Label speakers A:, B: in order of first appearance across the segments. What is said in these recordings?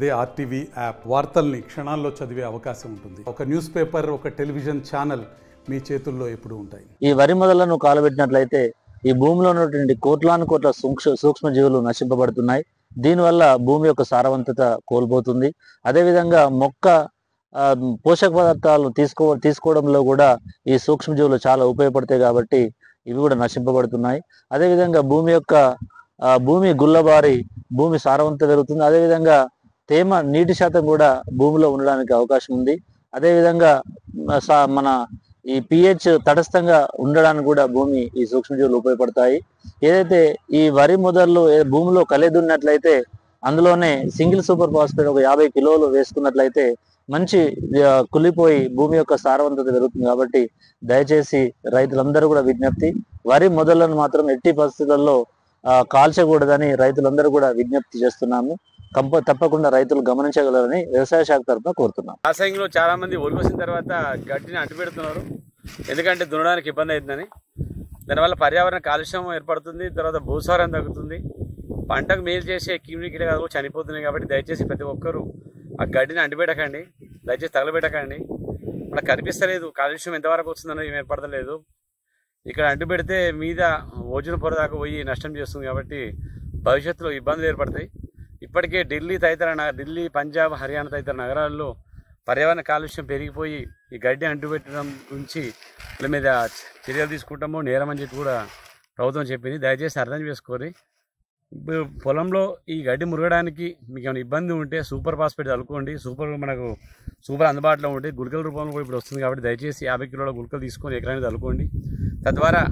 A: అదే RTV app వార్తల్ని క్షణాల్లో చదివే అవకాశం ఉంటుంది. ఒక న్యూస్ పేపర్, ఒక టెలివిజన్ ఛానల్ మీ చేతుల్లో ఎప్పుడూ ఉంటాయి.
B: ఈ వరి మొదలను కాలబెట్టినట్లయితే ఈ భూమిలో ఉన్నటువంటి కోట్లాను కోట్ల సూక్ష్మజీవులు నశింపబడుతున్నాయి. దీనివల్ల భూమి యొక్క సారవంతత కోల్పోతుంది. అదేవిధంగా మొక్క పోషక పదార్థాలు తీసుకోవడంలో కూడా ఈ సూక్ష్మజీవులు చాలా ఉపయోగపడతాయి కాబట్టి ఇవి కూడా నశింపబడుతున్నాయి. అదేవిధంగా భూమి గుల్లబారి భూమి సారవంతం పెరుగుతుంది. అదేవిధంగా తేమ నీటి శాతం కూడా భూమిలో ఉండడానికి అవకాశం ఉంది. అదేవిధంగా మన ఈ pH తటస్థంగా ఉండడానికి కూడా ఈ సూక్ష్మజీవులు ఉపయోగపడతాయి. ఏదైతే ఈ వరి మొదళ్ళు భూమిలో కలిదున్నట్లయితే అందులోనే సింగిల్ సూపర్ ఫాస్ఫేట్ ఒక 50 కిలోలు వేసుకున్నట్లయితే మంచి కుళ్ళిపోయి భూమి యొక్క సారవంతత పెరుగుతుంది. కాబట్టి దయచేసి రైతులందరూ కూడా విజ్ఞప్తి, వరి మొదళ్లను మాత్రం ఎట్టి పరిస్థితుల్లో కాల్చకూడదని రైతులందరూ కూడా విజ్ఞప్తి చేస్తున్నాము. తప్పకుండా రైతులు గమనించగలరని వ్యవసాయ శాఖ తరఫున కోరుతున్నాం.
C: వ్యవసాయంలో చాలా మంది ఒలికొసిన తర్వాత గడ్డిని అంటుపెడుతున్నారు, ఎందుకంటే దున్నడానికి ఇబ్బంది అవుతుందని. దానివల్ల పర్యావరణ కాలుష్యం ఏర్పడుతుంది, తర్వాత భూసారం తగ్గుతుంది, పంటకు మేలు చేసే క్రిమికీటకాలు చనిపోతున్నాయి. కాబట్టి దయచేసి ప్రతి ఒక్కరూ ఆ గడ్డిని అంటిపెట్టకండి, దయచేసి తగలబెట్టకండి. మనకు కనిపిస్తలేదు కాలుష్యం ఎంతవరకు వస్తుందన్నది ఏం ఏర్పడతలేదు. ఇక్కడ అంటుపెడితే మీద ఓజోన్ పొర దాకా పోయి నష్టం చేస్తుంది. కాబట్టి భవిష్యత్తులో ఇబ్బందులు ఏర్పడతాయి. ఇప్పటికే ఢిల్లీ, పంజాబ్, హర్యానా తదితర నగరాల్లో పర్యావరణ కాలుష్యం పెరిగిపోయి ఈ గడ్డి అంటుపెట్టడం గురించి వీళ్ళ మీద చర్యలు తీసుకుంటామో నేరం అని చెప్పి కూడా ప్రభుత్వం చెప్పింది. దయచేసి అర్థం చేసుకోరి. పొలంలో ఈ గడ్డి మురగడానికి మీకు ఏమైనా ఇబ్బంది ఉంటే సూపర్ ఫాస్ఫేట్ చల్లుకోండి. మనకు సూపర్ అందుబాటులో ఉంటే గుళికల రూపంలో కూడా ఇప్పుడు వస్తుంది. కాబట్టి దయచేసి 50 కిలోల గుళికలు తీసుకొని ఎకరానికి చల్లుకోండి. తద్వారా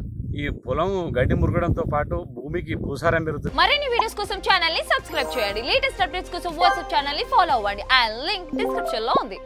C: ఈ పొలం గడ్డి మురగడంతో పాటు భూమికి భూసారం పెరుగుతుంది.
D: మరిన్ని వీడియోస్ కోసం ఛానల్ ని సబ్స్క్రైబ్ చేయండి. లేటెస్ట్ అప్డేట్స్ కోసం వాట్సాప్ ఛానల్ ని ఫాలో అవ్వండి. ఆ లింక్ డిస్క్రిప్షన్ లో ఉంది.